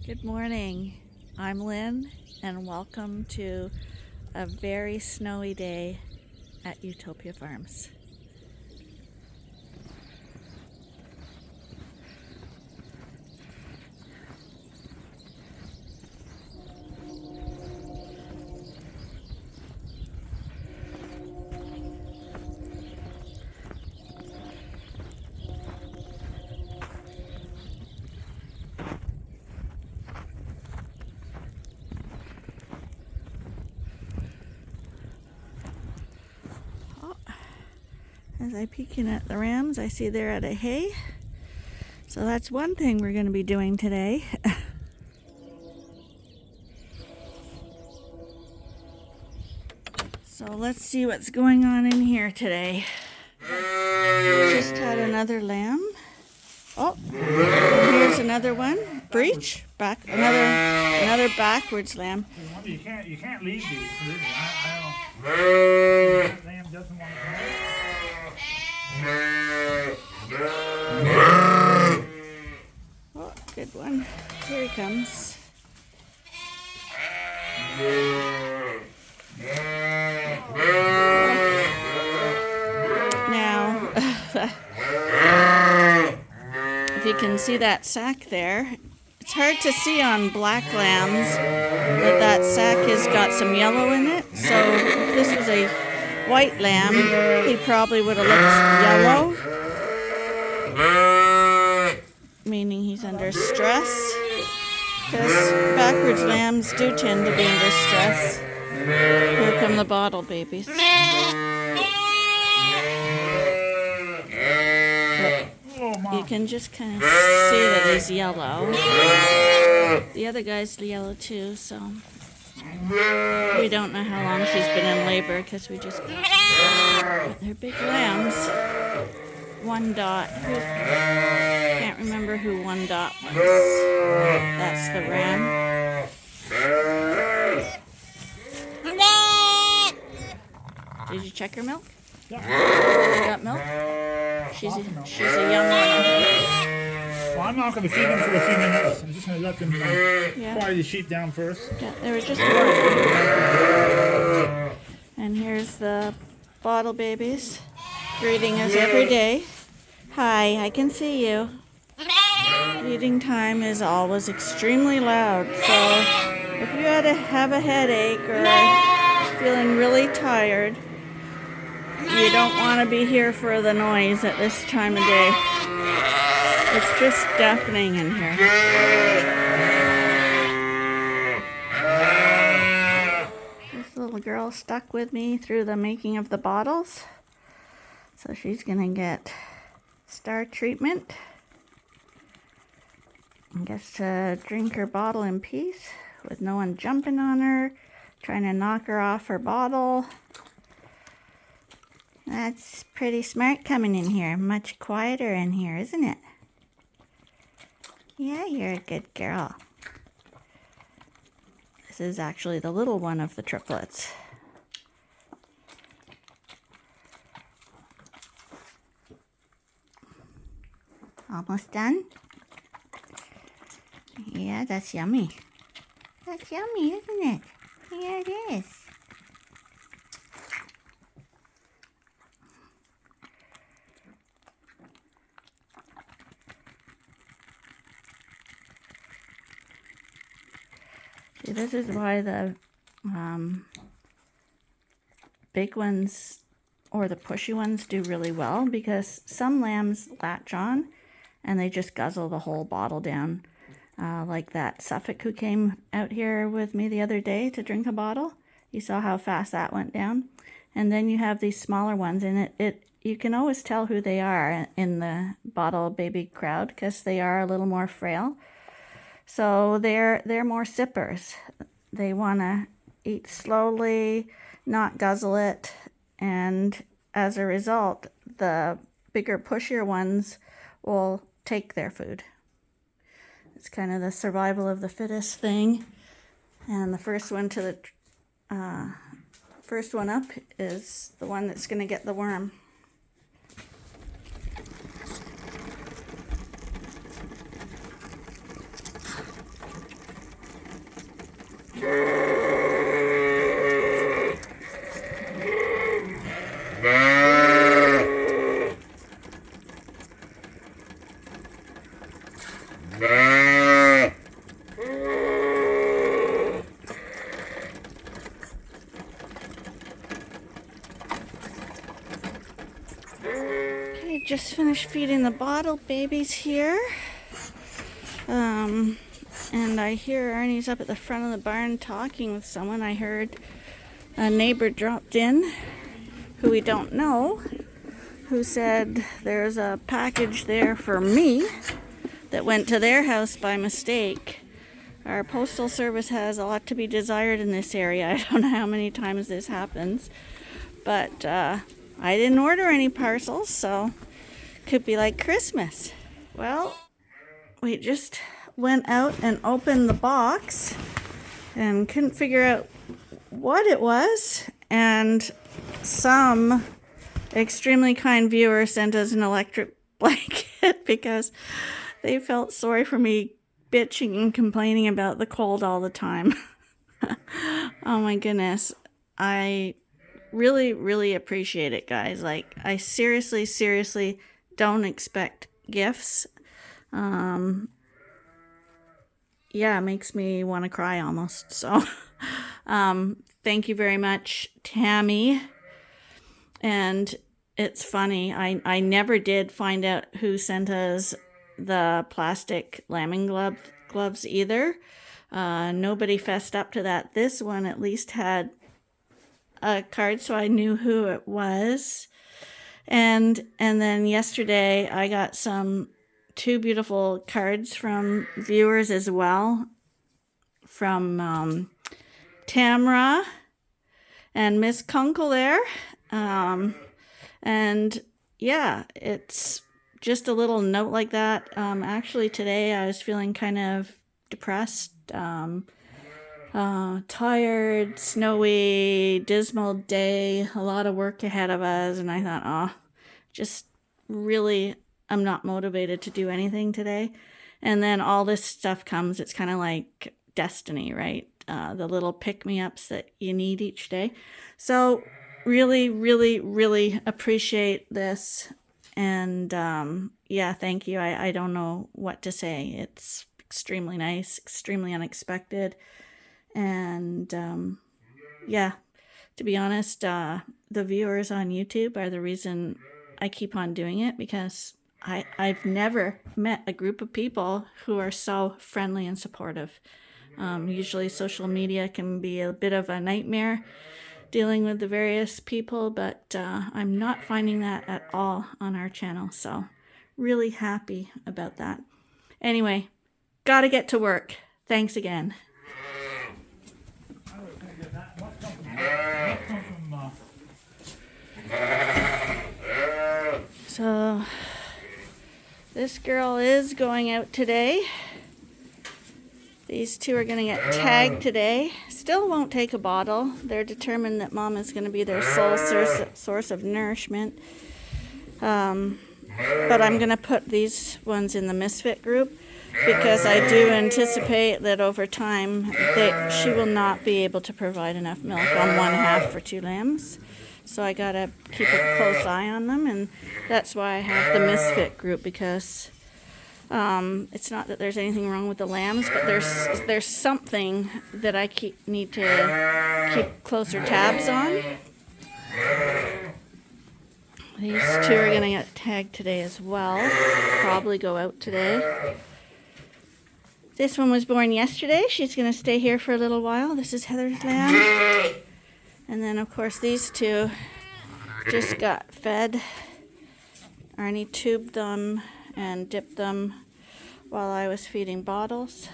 Good morning. I'm Lynn, and welcome to a very snowy day at Ewetopia Farms. As I peek in at the rams, I see they're at a hay. So that's one thing we're going to be doing today. So let's see what's going on in here today. Just had another lamb. Oh, here's another one. Breech. Back another backwards lamb. You can't leave these. That lamb doesn't want to come. Oh, good one. Here he comes. Now, if you can see that sack there, it's hard to see on black lambs, but that sack has got some yellow in it. So if this was a white lamb, he probably would have looked yellow, meaning he's under stress, because backwards lambs do tend to be under stress. Here come the bottle babies. You can just kind of see that he's yellow. The other guy's yellow too, so we don't know how long she's been in labor because we just got they're big lambs. One dot. Can't remember who one dot was. That's the ram. Did you check her milk? Yeah. You got milk? She's a young one, I think. Well, I'm not going to feed them for a few minutes. I'm just going to let them quiet the sheep down first. Yeah, they were just working. And here's the bottle babies greeting us every day. Hi, I can see you. Feeding time is always extremely loud, so if you had to have a headache or feeling really tired, you don't want to be here for the noise at this time of day. It's just deafening in here. This little girl stuck with me through the making of the bottles. So she's going to get star treatment and gets to drink her bottle in peace with no one jumping on her, trying to knock her off her bottle. That's pretty smart coming in here. Much quieter in here, isn't it? Yeah, you're a good girl. This is actually the little one of the triplets. Almost done? Yeah, that's yummy. That's yummy, isn't it? Yeah, it is. See, this is why the big ones or the pushy ones do really well, because some lambs latch on and they just guzzle the whole bottle down. Like that Suffolk who came out here with me the other day to drink a bottle. You saw how fast that went down. And then you have these smaller ones, and you can always tell who they are in the bottle baby crowd because they are a little more frail. So they're more sippers. They want to eat slowly, not guzzle it, and as a result, the bigger, pushier ones will take their food. It's kind of the survival of the fittest thing. And the first one up is the one that's going to get the worm. I just finished feeding the bottle babies here. And I hear Arnie's up at the front of the barn talking with someone. I heard a neighbor dropped in who we don't know, who said there's a package there for me that went to their house by mistake. Our postal service has a lot to be desired in this area. I don't know how many times this happens, but I didn't order any parcels, so could be like Christmas. Well, we just went out and opened the box and couldn't figure out what it was, and some extremely kind viewer sent us an electric blanket because they felt sorry for me bitching and complaining about the cold all the time. Oh my goodness. I really appreciate it, guys. Like, I seriously don't expect gifts. Yeah, it makes me want to cry almost. So, thank you very much, Tammy. And it's funny, I never did find out who sent us the plastic lambing gloves either. Nobody fessed up to that. This one at least had a card, so I knew who it was. And then yesterday I got two beautiful cards from viewers as well, from Tamra and Miss Kunkel there. And yeah, it's just a little note like that. Actually today I was feeling kind of depressed, tired, snowy, dismal day, a lot of work ahead of us, and I thought, just really, I'm not motivated to do anything today. And then all this stuff comes. It's kind of like destiny, right? The little pick-me-ups that you need each day. So really appreciate this. And yeah, thank you. I don't know what to say. It's extremely nice, extremely unexpected. And yeah, to be honest, the viewers on YouTube are the reason I keep on doing it, because I've never met a group of people who are so friendly and supportive. Usually social media can be a bit of a nightmare dealing with the various people, but I'm not finding that at all on our channel. So really happy about that. Anyway, gotta get to work. Thanks again. So this girl is going out today. These two are going to get tagged today. Still won't take a bottle. They're determined that Mom is going to be their sole source of nourishment. But I'm going to put these ones in the misfit group, because I do anticipate that over time she will not be able to provide enough milk on one half for two lambs. So I got to keep a close eye on them, and that's why I have the misfit group, because it's not that there's anything wrong with the lambs, but there's something that I need to keep closer tabs on. These two are going to get tagged today as well. Probably go out today. This one was born yesterday. She's going to stay here for a little while. This is Heather's lamb. And then, of course, these two just got fed. Arnie tubed them and dipped them while I was feeding bottles.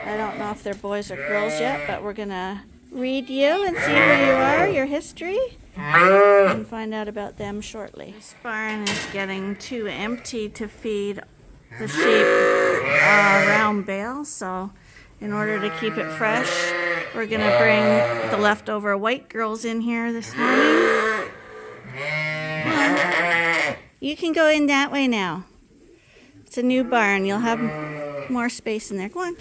I don't know if they're boys or girls yet, but we're going to read you and see who you are, your history, and find out about them shortly. This barn is getting too empty to feed the sheep round bale, so in order to keep it fresh, we're going to bring the leftover white girls in here this morning. You can go in that way now. It's a new barn. You'll have more space in there. Go on.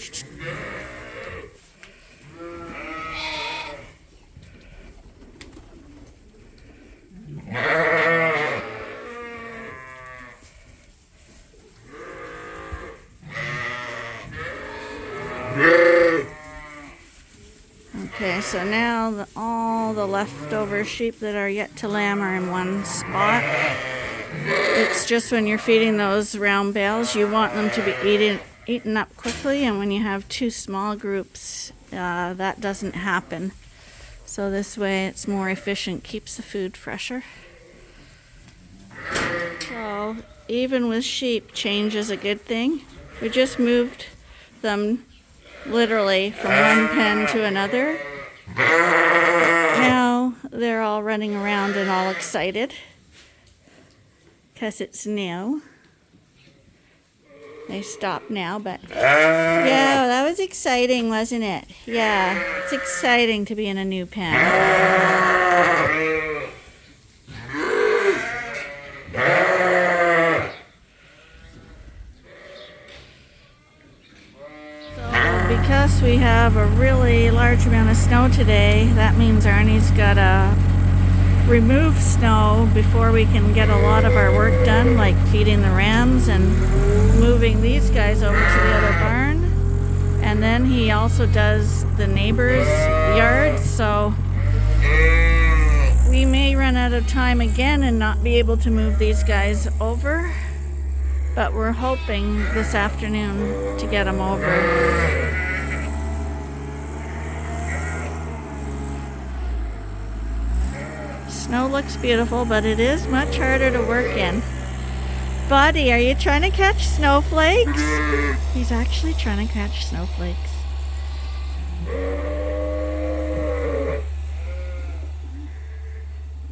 Okay, so now all the leftover sheep that are yet to lamb are in one spot. It's just when you're feeding those round bales, you want them to be eaten up quickly, and when you have two small groups, that doesn't happen. So this way it's more efficient, keeps the food fresher. So even with sheep, change is a good thing. We just moved them literally from one pen to another. Now they're all running around and all excited because it's new. They stopped now, but yeah, that was exciting, wasn't it? Yeah, it's exciting to be in a new pen. So because we have a really large amount of snow today, that means Arnie's gotta remove snow before we can get a lot of our work done, like feeding the rams and moving these guys over to the other barn. And then he also does the neighbor's yard, so we may run out of time again and not be able to move these guys over, but we're hoping this afternoon to get them over. Snow looks beautiful, but it is much harder to work in. Buddy, are you trying to catch snowflakes? He's actually trying to catch snowflakes.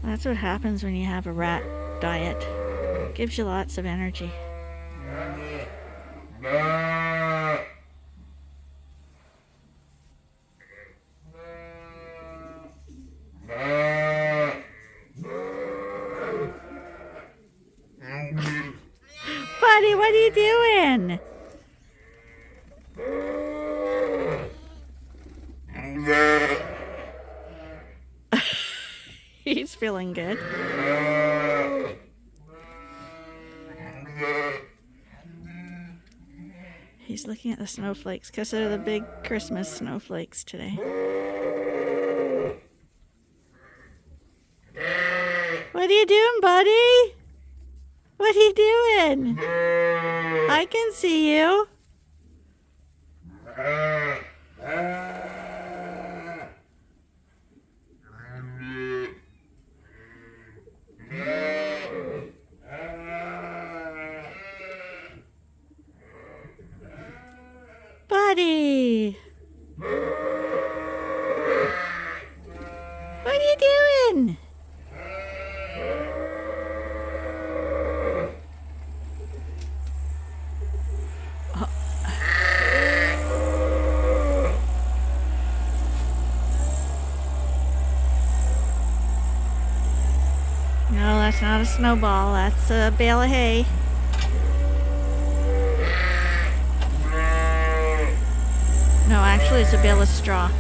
That's what happens when you have a rat diet. It gives you lots of energy. Buddy, what are you doing? He's feeling good. He's looking at the snowflakes because they're the big Christmas snowflakes today. What are you doing, buddy? What are you doing? I can see you. Buddy. What are you doing? No, that's not a snowball. That's a bale of hay. No, actually it's a bale of straw.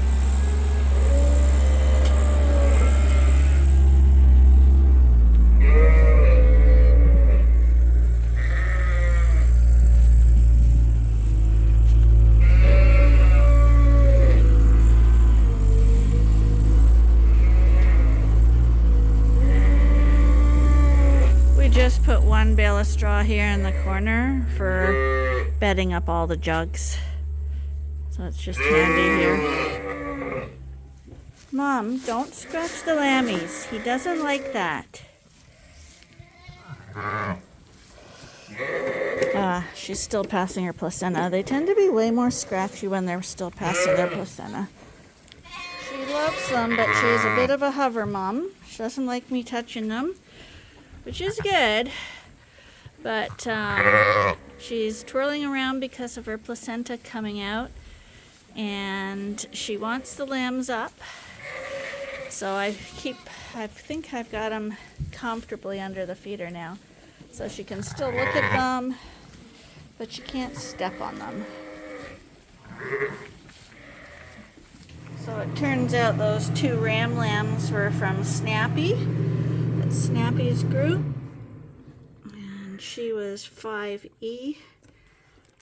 Just put one bale of straw here in the corner for bedding up all the jugs. So it's just handy here. Mom, don't scratch the lammies. He doesn't like that. She's still passing her placenta. They tend to be way more scratchy when they're still passing their placenta. She loves them, but she's a bit of a hover mom. She doesn't like me touching them, which is good, but she's twirling around because of her placenta coming out, and she wants the lambs up. So I think I've got them comfortably under the feeder now, so she can still look at them, but she can't step on them. So it turns out those two ram lambs were from Snappy. Snappy's group, and she was 5E, which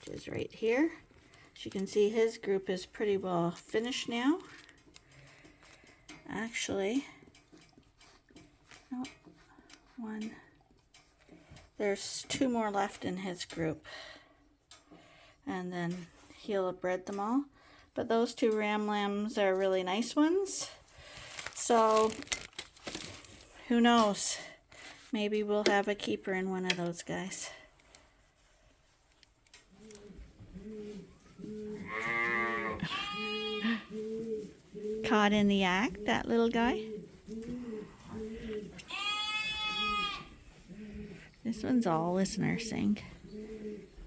is right here. As you can see, his group is pretty well finished now. Actually, no, 1, There's 2 more left in his group. And then he'll have bred them all. But those 2 ram lambs are really nice ones. So, who knows? Maybe we'll have a keeper in one of those guys. Caught in the act, that little guy. This one's always nursing.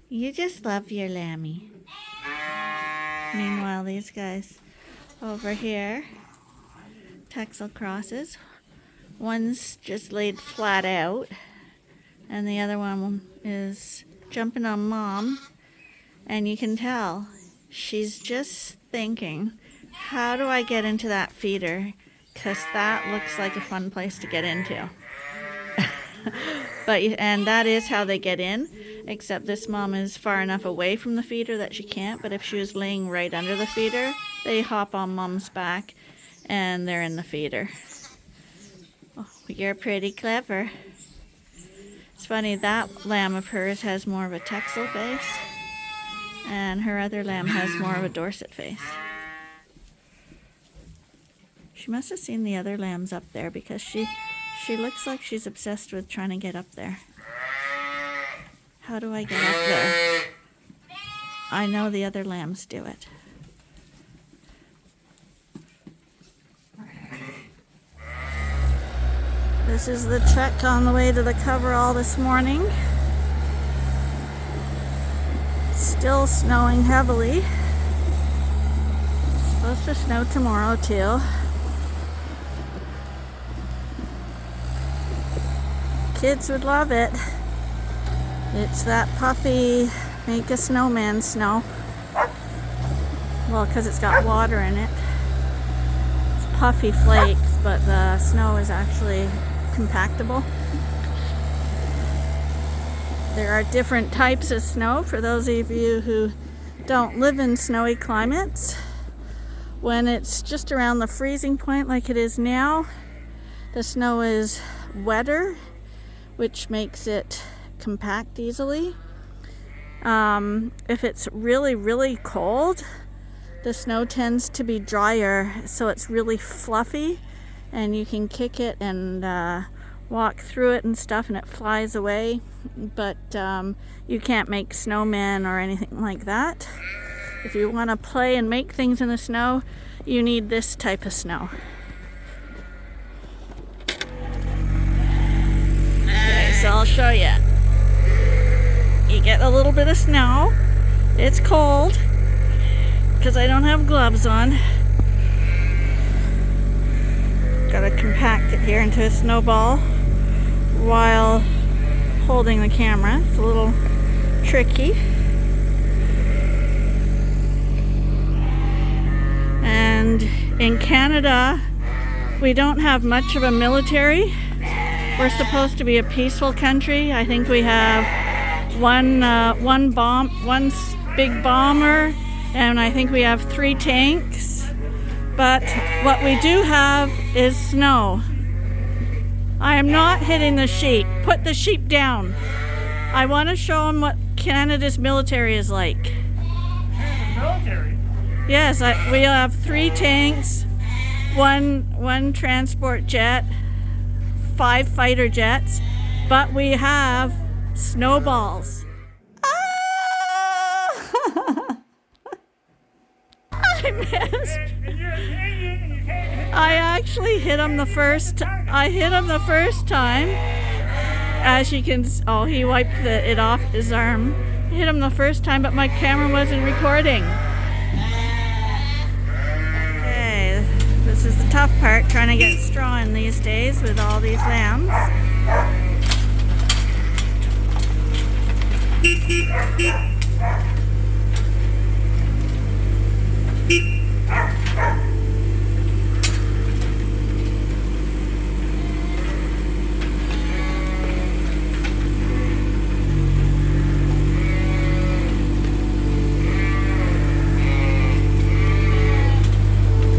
You just love your lammy. Meanwhile, these guys over here, Texel crosses. One's just laid flat out, and the other one is jumping on mom. And you can tell she's just thinking, how do I get into that feeder? Because that looks like a fun place to get into. And that is how they get in, except this mom is far enough away from the feeder that she can't. But if she was laying right under the feeder, they hop on mom's back and they're in the feeder. Oh, you're pretty clever. It's funny, that lamb of hers has more of a Texel face, and her other lamb has more of a Dorset face. She must have seen the other lambs up there, because she looks like she's obsessed with trying to get up there. How do I get up there? I know the other lambs do it. This is the trek on the way to the Coverall this morning. Still snowing heavily. It's supposed to snow tomorrow too. Kids would love it. It's that puffy, make a snowman snow. Well, because it's got water in it. It's puffy flakes, but the snow is actually compactable. There are different types of snow for those of you who don't live in snowy climates. When it's just around the freezing point like it is now, the snow is wetter, which makes it compact easily. If it's really, really cold, the snow tends to be drier, so it's really fluffy, and you can kick it and walk through it and stuff, and it flies away. But you can't make snowmen or anything like that. If you want to play and make things in the snow, you need this type of snow. So I'll show you. You get a little bit of snow. It's cold because I don't have gloves on. Gotta compact it here into a snowball while holding the camera. It's a little tricky. And in Canada, we don't have much of a military. We're supposed to be a peaceful country. I think we have one big bomber, and I think we have 3 tanks. But what we do have is snow. I am not hitting the sheep. Put the sheep down. I want to show them what Canada's military is like. Military? Yes, we have 3 tanks, one transport jet, 5 fighter jets, but we have snowballs. Ah! I missed. I actually hit him the first time. As you can, he wiped it off his arm. I hit him the first time, but my camera wasn't recording. Okay, this is the tough part, trying to get straw in these days with all these lambs.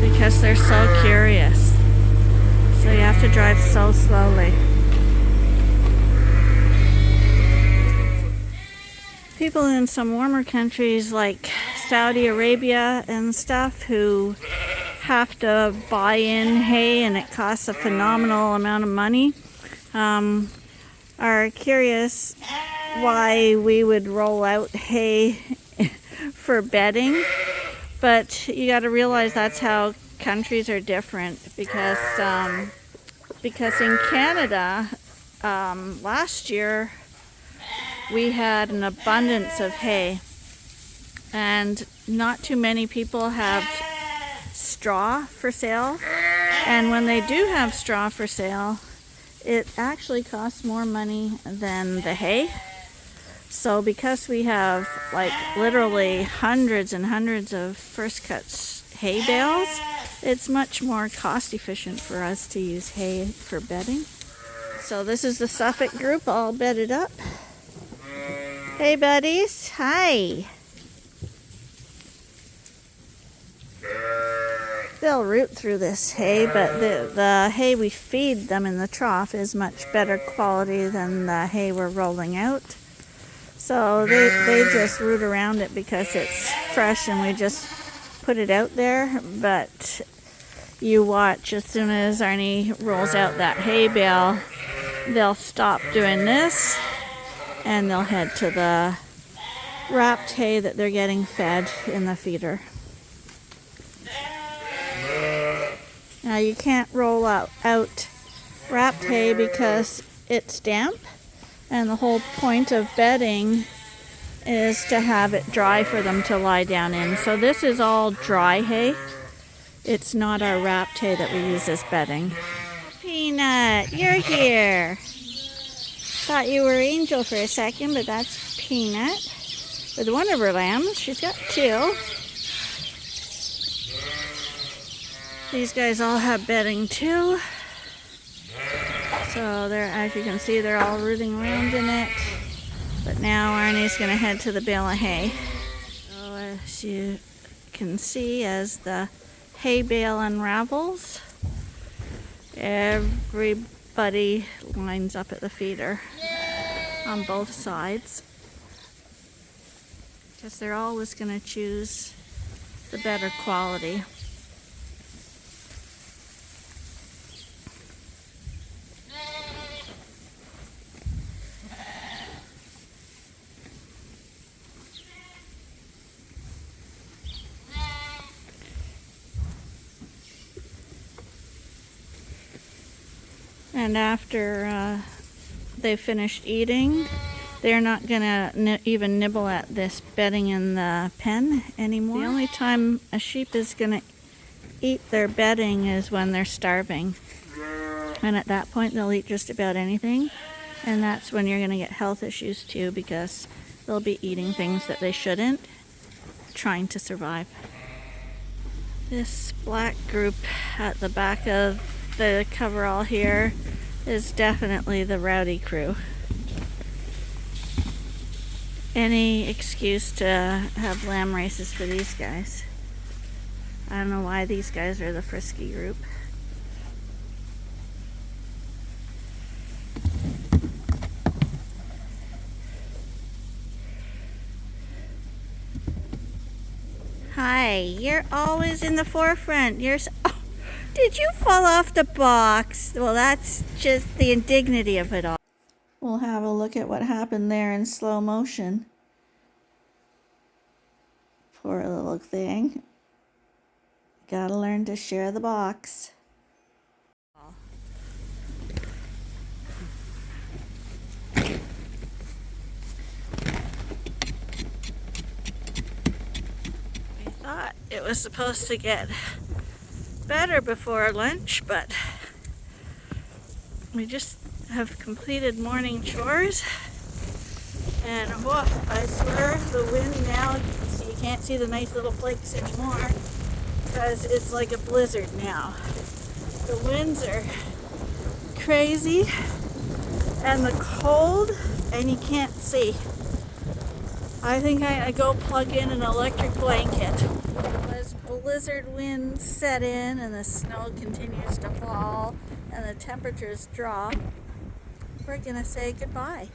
Because they're so curious. So you have to drive so slowly. people in some warmer countries like Saudi Arabia and stuff who have to buy in hay and it costs a phenomenal amount of money are curious why we would roll out hay for bedding. But you got to realize that's how countries are different, because in Canada last year we had an abundance of hay, and not too many people have straw for sale. And when they do have straw for sale, it actually costs more money than the hay. So because we have like literally hundreds and hundreds of first cuts hay bales, it's much more cost efficient for us to use hay for bedding. So this is the Suffolk group all bedded up. Hey buddies, hi. They'll root through this hay, but the hay we feed them in the trough is much better quality than the hay we're rolling out. So they just root around it because it's fresh and we just put it out there. But you watch, as soon as Arnie rolls out that hay bale, they'll stop doing this and they'll head to the wrapped hay that they're getting fed in the feeder. Now you can't roll out wrapped hay because it's damp, and the whole point of bedding is to have it dry for them to lie down in. So this is all dry hay. It's not our wrapped hay that we use as bedding. Peanut, you're here. Thought you were Angel for a second, but that's Peanut with one of her lambs. She's got two. These guys all have bedding too. So they're, as you can see, they're all rooting around in it. But now Arnie's going to head to the bale of hay. So as you can see, as the hay bale unravels, everybody lines up at the feeder on both sides, because they're always going to choose the better quality. And after they've finished eating, they're not going to even nibble at this bedding in the pen anymore. The only time a sheep is going to eat their bedding is when they're starving. And at that point, they'll eat just about anything. And that's when you're going to get health issues too, because they'll be eating things that they shouldn't, trying to survive. This black group at the back of the coverall here is definitely the rowdy crew. Any excuse to have lamb races for these guys. I don't know why these guys are the frisky group. Hi, you're always in the forefront. Oh, did you fall off the box? Well, that's just the indignity of it all. We'll have a look at what happened there in slow motion. Poor little thing. Gotta learn to share the box. We thought it was supposed to get better before lunch, but we just have completed morning chores, and whoa, I swear the wind now, you can't see the nice little flakes anymore because it's like a blizzard now. The winds are crazy and the cold, and you can't see. I think I go plug in an electric blanket. As blizzard winds set in and the snow continues to fall and the temperatures drop, we're gonna say goodbye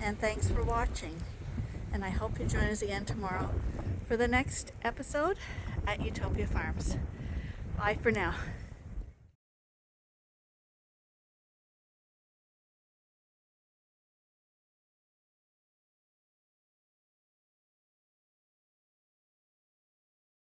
and thanks for watching. and I hope you join us again tomorrow for the next episode at Ewetopia Farms. Bye for now.